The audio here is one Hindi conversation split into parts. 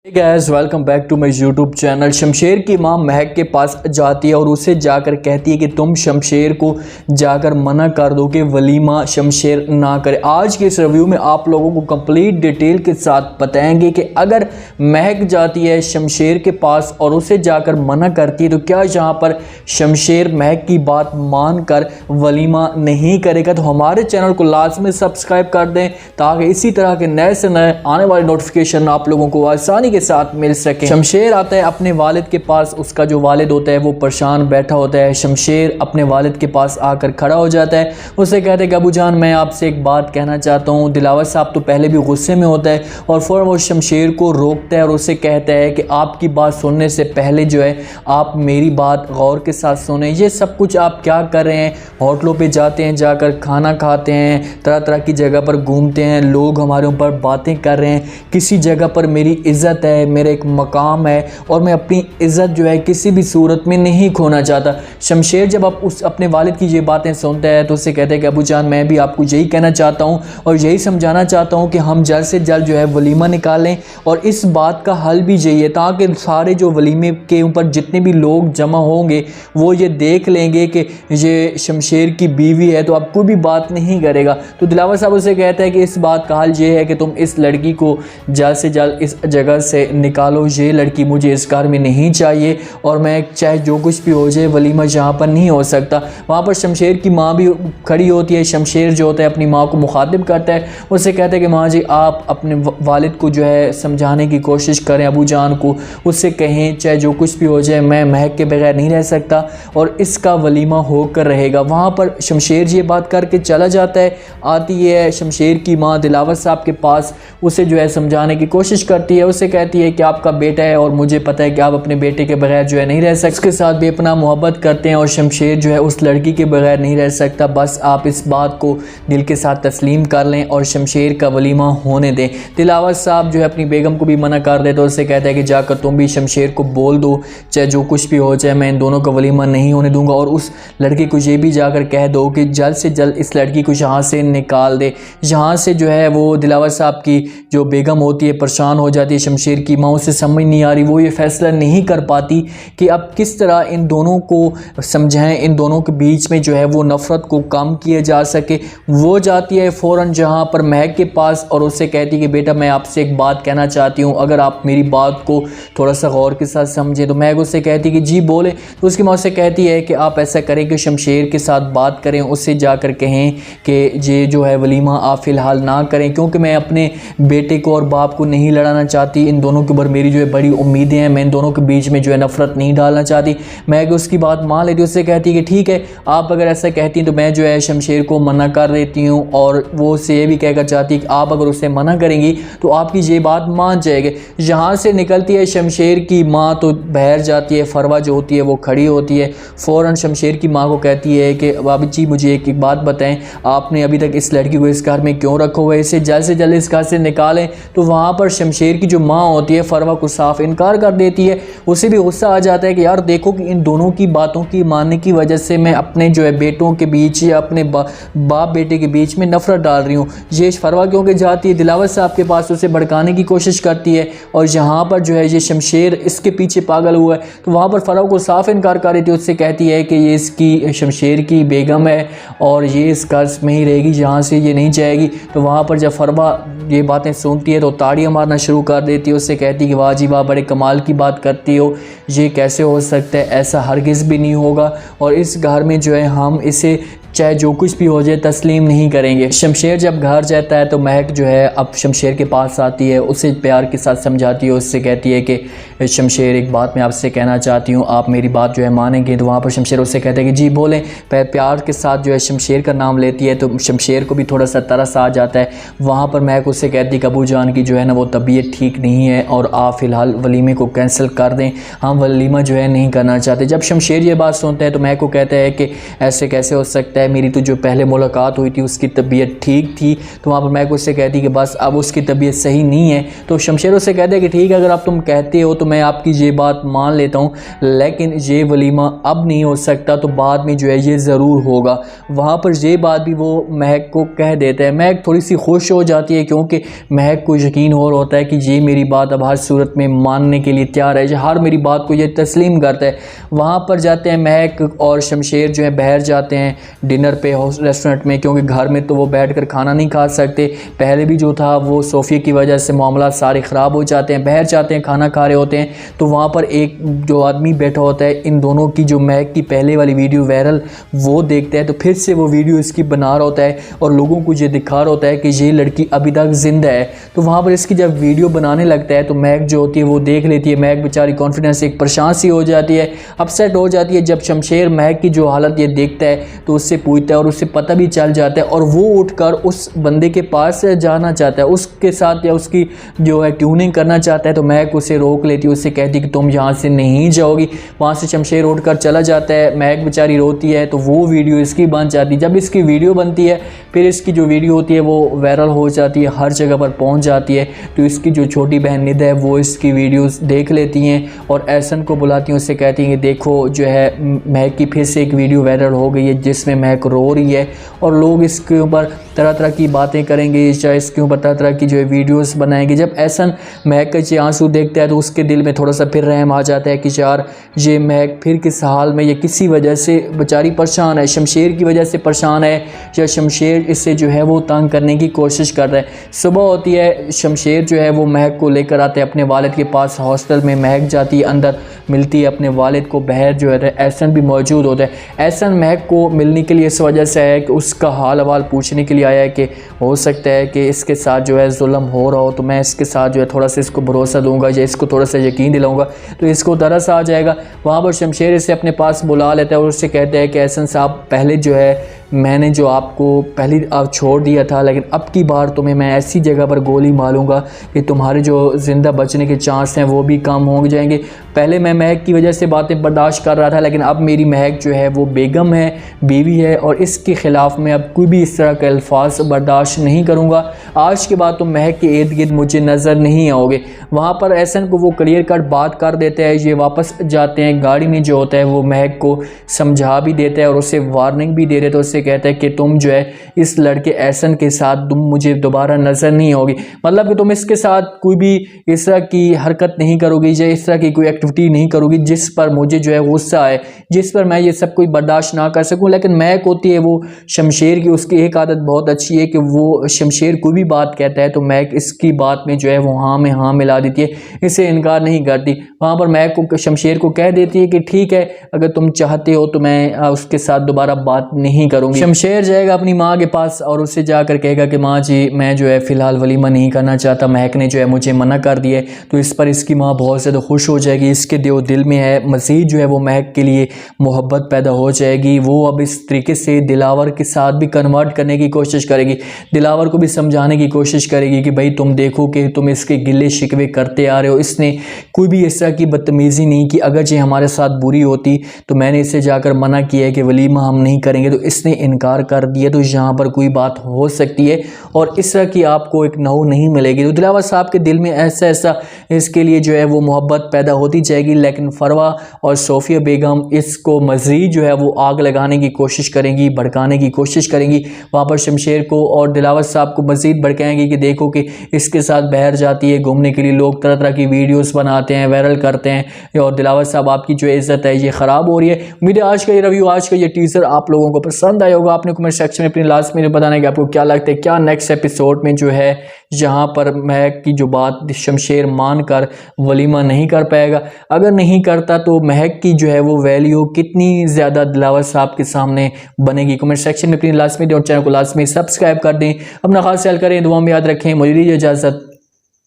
Guys welcome back to my YouTube channel. Shamsher की मां महक के पास जाती है और उसे जाकर कहती है कि तुम शमशेर को जाकर मना कर दो कि वलीमा शमशेर ना करे। आज के इस रिव्यू में आप लोगों को कंप्लीट डिटेल के साथ बताएंगे कि अगर महक जाती है शमशेर के पास और उसे जाकर मना करती है तो क्या यहाँ पर शमशेर महक की बात मानकर वलीमा नहीं करेगा। तो हमारे चैनल को लाजमी सब्सक्राइब कर दें ताकि इसी तरह के नए से नए आने वाले नोटिफिकेशन आप लोगों को आसानी के साथ मिल सके। शमशेर आता है अपने वालिद के पास, उसका जो वालिद होता है वो परेशान बैठा होता है। शमशेर अपने वालिद के पास आकर खड़ा हो जाता है, उसे कहते हैं कि अबू जान मैं आपसे एक बात कहना चाहता हूँ। दिलावर साहब तो पहले भी गुस्से में होता है और फ़ौरन वो शमशेर को रोकता है और उसे कहता है कि आपकी बात सुनने से पहले जो है आप मेरी बात गौर के साथ सुने। ये सब कुछ आप क्या कर रहे हैं? होटलों पे जाते हैं, जाकर खाना खाते हैं, तरह तरह की जगह पर घूमते हैं, लोग हमारे ऊपर बातें कर रहे हैं, किसी जगह पर मेरी इज़्ज़त है, मेरा एक मकाम है और मैं अपनी इज़्ज़त जो है किसी भी सूरत में नहीं खोना चाहता। शमशेर जब आप उस अपने वालिद की ये बातें सुनता है तो उससे कहते हैं कि अबू जान मैं भी आपको यही कहना चाहता हूँ और यही समझाना चाहता हूँ कि हम जल्द से जल्द जो है वलीमा निकालें और इस बात का हल भी यही है ताकि सारे जो वलीमे के ऊपर जितने भी लोग जमा होंगे वो ये देख लेंगे कि ये शमशेर की बीवी है तो अब कोई भी बात नहीं करेगा। तो दिलावर साहब उसे कहता है कि इस बात का हल ये है कि तुम इस लड़की को जल्द से जल्द इस जगह से निकालो। ये लड़की मुझे इस घर में नहीं चाहिए और मैं चाहे जो कुछ भी हो जाए वलीमा यहाँ पर नहीं हो सकता। वहाँ पर शमशेर की माँ भी खड़ी होती है। शमशेर जो होता है अपनी माँ को मुखातिब करता है, उससे कहता है कि माँ जी आप अपने वालिद को जो है समझाने की कोशिश करें, अबू जान को उससे कहें चाहे जो कुछ भी हो जाए मैं महक के बगैर नहीं रह सकता और इसका वलीमा होकर रहेगा। वहाँ पर शमशेर ये बात करके चला जाता है। आती है शमशेर की माँ दिलावर साहब के पास, उसे जो है समझाने की कोशिश करती है, उसे कहती है कि आपका बेटा है और मुझे पता है कि आप अपने बेटे के बगैर जो है नहीं रह सकते, उसके साथ बेपनाह मोहब्बत करते हैं और शमशेर जो है उस लड़की के बगैर नहीं रह सकता। बस आप इस बात को दिल के साथ तस्लीम कर लें और शमशेर का वलीमा होने दें। दिलावर साहब जो है अपनी बेगम को भी मना कर देते, उससे कहता है कि जाकर तुम भी शमशेर को बोल दो चाहे जो कुछ भी हो जाए मैं इन दोनों का वलीमा नहीं होने दूंगा और उस लड़की को ये भी जाकर कह दो कि जल्द से जल्द इस लड़की को यहाँ से निकाल दे। यहाँ से जो है वो दिलावर साहब की जो बेगम होती है परेशान हो जाती है। शमशेर की माँ उसे समझ नहीं आ रही, वो ये फैसला नहीं कर पाती कि अब किस तरह इन दोनों को समझाएं, इन दोनों के बीच में जो है वो नफ़रत को कम किया जा सके। वो जाती है फ़ौरन जहाँ पर महक के पास और उससे कहती है कि बेटा मैं आपसे एक बात कहना चाहती हूँ, अगर आप मेरी बात को थोड़ा सा गौर के साथ समझें। तो महक उससे कहती है कि जी बोले। तो उसकी माँ उससे कहती है कि आप ऐसा करें कि शमशेर के साथ बात करें, उससे जाकर कहें कि ये जो है वलीमा आप फ़िलहाल ना करें क्योंकि मैं अपने बेटे को और बाप को नहीं लड़ाना चाहती। इन दोनों के ऊपर मेरी जो है बड़ी उम्मीदें हैं, मैं इन दोनों के बीच में जो है नफ़रत नहीं डालना चाहती। मैं उसकी बात मान लेती हूँ, उससे कहती है कि ठीक है आप अगर ऐसा कहती हैं तो मैं जो है शमशेर को मना कर देती हूँ और वो उससे ये भी कहकर चाहती है कि आप अगर उससे मना करेंगी तो आपकी ये बात मान जाएगी। यहाँ से निकलती है शमशेर की माँ तो बाहर जाती है। फरवा जो होती है वो खड़ी होती है, फ़ौरन शमशेर की माँ को कहती है कि बाबी जी मुझे एक बात बताएं, आपने अभी तक इस लड़की को इस घर में क्यों रखा हुआ है, इसे जल्द से जल्द इस घर से निकालें। तो वहाँ पर शमशेर की जो माँ होती है फरवा को साफ इनकार कर देती है। उसे भी गुस्सा आ जाता है कि यार देखो कि इन दोनों की बातों की मानने की वजह से मैं अपने जो है बेटों के बीच या अपने बाप बेटे के बीच में नफरत डाल रही हूँ। ये फरवा क्योंकि जाती है दिलावर साहब के पास, उसे भड़काने की कोशिश करती है और यहाँ पर जो है ये शमशेर इसके पीछे पागल हुआ है। तो वहाँ पर फरवा को साफ इनकार कर रही थी, उससे कहती है कि ये इसकी शमशेर की बेगम है और ये इस घर में ही रहेगी, यहाँ से ये नहीं जाएगी। तो वहाँ पर जब फरवा ये बातें सुनती है तो ताड़ियाँ मारना शुरू कर देती है। उससे कहती है कि वाह जी वाह बड़े कमाल की बात करती हो, ये कैसे हो सकता है, ऐसा हरगिज़ भी नहीं होगा और इस घर में जो है हम इसे चाहे जो कुछ भी हो जाए तस्लीम नहीं करेंगे। शमशेर जब घर जाता है तो महक जो है अब शमशेर के पास आती है, उसे प्यार के साथ समझाती है, उससे कहती है कि शमशेर एक बात मैं आपसे कहना चाहती हूँ, आप मेरी बात जो है मानेंगे। तो वहाँ पर शमशेर उससे कहते हैं कि जी बोलें। प्यार के साथ जो है शमशेर का नाम लेती है तो शमशेर को भी थोड़ा सा तरस आ जाता है। वहाँ पर महक उससे कहती है कि अबू जान की जो है ना वो तबीयत ठीक नहीं है और आप फ़िलहाल वलीमे को कैंसिल कर दें, हम वलीमा जो है नहीं करना चाहते। जब शमशेर ये बात सुनते हैं तो महक को कहता है कि ऐसे कैसे हो सकता है, कहता है मेरी तो जो पहले मुलाकात हुई थी उसकी तबीयत ठीक थी, तो वहाँ पर महक उससे कहती कि बस अब उसकी तबीयत सही नहीं है। तो शमशेर उससे कहता है कि ठीक है, अगर आप तुम कहते हो तो मैं आपकी ये बात मान लेता हूँ, लेकिन ये वलीमा अब नहीं हो सकता, तो बाद में जो है ये ज़रूर होगा। वहाँ पर ये बात भी वो महक को कह देता है। महक थोड़ी सी खुश हो जाती है क्योंकि महक को यकीन और होता है कि ये मेरी बात अब हर सूरत में मानने के लिए तैयार है, हर मेरी बात को ये तस्लीम करता है। वहाँ पर जाते हैं महक और शमशेर जो है बाहर जाते हैं डिनर पे रेस्टोरेंट में, क्योंकि घर में तो वो बैठ कर खाना नहीं खा सकते। पहले भी जो था वो सोफ़िया की वजह से मामला सारे ख़राब हो जाते हैं। बाहर जाते हैं, खाना खा रहे होते हैं, तो वहाँ पर एक जो आदमी बैठा होता है, इन दोनों की जो महक की पहले वाली वीडियो वायरल वो देखता है, तो फिर से वो वीडियो इसकी बना रहा होता है और लोगों को ये दिखा रहा होता है कि ये लड़की अभी तक ज़िंदा है। तो वहाँ पर इसकी जब वीडियो बनाने लगता है तो महक जो होती है वो देख लेती है। महक बेचारी कॉन्फिडेंस से एक परेशान सी हो जाती है, अपसेट हो जाती है। जब शमशेर महक की जो हालत ये देखता है तो उससे पूछता है और उससे पता भी चल जाता है, और वो उठकर उस बंदे के पास जाना चाहता है, उसके साथ या उसकी जो है ट्यूनिंग करना चाहता है। तो महक उसे रोक लेती है, उससे कहती है कि तुम यहाँ से नहीं जाओगी। वहाँ से शमशेर उठकर चला जाता है, महक बेचारी रोती है, तो वो वीडियो इसकी बन जाती है। जब इसकी वीडियो बनती है फिर इसकी जो वीडियो होती है वो वायरल हो जाती है, हर जगह पर पहुँच जाती है। तो इसकी जो छोटी बहन निदा है वो इसकी वीडियोस देख लेती हैं और एहसन को बुलाती हैं, उससे कहती हैं कि देखो जो है महक की फिर से एक वीडियो वायरल हो गई है जिसमें महक रो रही है, और लोग इसके ऊपर तरह तरह की बातें करेंगे, चाहे इसके ऊपर तरह तरह की जो है वीडियोस बनाएंगे। जब एहसन महक के आंसू देखता है तो उसके दिल में थोड़ा सा फिर रहम आ जाता है कि यार ये महक फिर किस हाल में, ये किसी वजह से बेचारी परेशान है, शमशेर की वजह से परेशान है, या शमशेर इससे जो है वो तंग करने की कोशिश कर रहा है। सुबह होती है, शमशेर जो है वो महक को लेकर आते हैं अपने वालिद के पास हॉस्टल में। महक जाती है अंदर, मिलती है अपने वालिद को। बाहर जो है एहसन भी मौजूद होता है। एहसन महक को मिलने के लिए इस वजह से आया है कि उसका हाल अहवाल पूछने के लिए आया है कि हो सकता है कि इसके साथ जो है जुल्म हो रहा हो, तो मैं इसके साथ जो है थोड़ा सा इसको भरोसा दूंगा या इसको थोड़ा सा यकीन दिलाऊंगा तो इसको तरस आ जाएगा। वहाँ पर शमशेर इसे अपने पास बुला लेता है और उससे कहता है कि एहसन साहब, पहले जो है मैंने जो आपको पहले छोड़ दिया था, लेकिन अब की बार तुम्हें मैं ऐसी जगह पर गोली मारूंगा कि तुम्हारे जो ज़िंदा बचने के चांस हैं वो भी कम हो जाएंगे। पहले मैं महक की वजह से बातें बर्दाश्त कर रहा था, लेकिन अब मेरी महक जो है वो बेगम है, बीवी है, और इसके ख़िलाफ़ मैं अब कोई भी इस तरह के अल्फाज बर्दाश्त नहीं करूँगा। आज के बाद तुम महक के इर्द गिर्द मुझे नज़र नहीं आओगे। वहाँ पर एहसन को वो क्लियर कट बात कर देते हैं। ये वापस जाते हैं, गाड़ी में जो होता है वो महक को समझा भी देता है और उसे वार्निंग भी दे देता है। उससे कहता है कि तुम जो है इस लड़के एहसन के साथ तुम मुझे दोबारा नज़र नहीं आओगी, मतलब कि तुम इसके साथ कोई भी इस तरह की हरकत नहीं करोगी या इस तरह की कोई एक्टिविटी नहीं करोगी जिस पर मुझे जो है गुस्सा आए, जिस पर मैं ये सब कोई बर्दाश्त ना कर सकूं। लेकिन महक होती है वो शमशेर की, उसकी एक आदत बहुत अच्छी है कि वो शमशेर कोई भी बात कहता है तो महक इसकी बात में जो है वो हाँ में हाँ मिला देती है, इसे इनकार नहीं करती। वहाँ पर महक को शमशेर को कह देती है कि ठीक है, अगर तुम चाहते हो तो मैं उसके साथ दोबारा बात नहीं करूँगी। शमशेर जाएगा अपनी माँ के पास और उससे जाकर कहेगा कि माँ जी, मैं जो है फ़िलहाल वलीमा नहीं करना चाहता, महक ने जो है मुझे मना कर दिया है। तो इस पर इसकी माँ बहुत ज़्यादा खुश हो जाएगी, इसके दिल में है मज़ीद जो है वो महक के लिए मोहब्बत पैदा हो जाएगी। वो अब इस तरीके से दिलावर के साथ भी कन्वर्ट करने की कोशिश करेगी, दिलावर को भी समझाने की कोशिश करेगी कि भाई तुम देखो कि तुम इसके गिले शिकवे करते आ रहे हो, इसने कोई भी इस तरह की बदतमीज़ी नहीं की, अगर ये हमारे साथ बुरी होती तो मैंने इसे जाकर मना किया है कि वलीमा हम नहीं करेंगे, तो इसने इनकार कर दिया, तो यहाँ पर कोई बात हो सकती है और इस तरह की आपको एक नौ नहीं मिलेगी। तो दिलावर साहब के दिल में ऐसा ऐसा इसके लिए जो है वो मोहब्बत पैदा होती जाएगी। लेकिन फरवा और सोफिया बेगम इसको मज़ीद जो है वो आग लगाने की कोशिश करेंगी, भड़काने की कोशिश करेंगी। वहाँ पर शमशेर को और दिलावर साहब को मज़ीद भड़काएंगी कि देखो कि इसके साथ बाहर जाती है घूमने के लिए, लोग तरह तरह की वीडियोस बनाते हैं, वायरल करते हैं, और दिलावर साहब आपकी जो इज़्ज़त है ये ख़राब हो रही है। उम्मीद है आज का ये रिव्यू, आज का ये टीज़र आप लोगों को पसंद आया होगा। आपने कमेंट सेक्शन में अपनी लास्ट में बताना है कि आपको क्या लगता है, क्या नेक्स्ट एपिसोड में जो है यहाँ पर महक की जो बात शमशेर मान कर वलीमा नहीं कर पाएगा, अगर नहीं करता तो महक की जो है वो वैल्यू कितनी ज़्यादा दिलावर साहब के सामने बनेगी। कमेंट सेक्शन में अपनी लास्ट में दें और चैनल को लास्ट में सब्सक्राइब कर दें। अपना खास ख्याल करें, दुआ में याद रखें। मुझे दीजिए इजाज़त,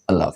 अल्लाह।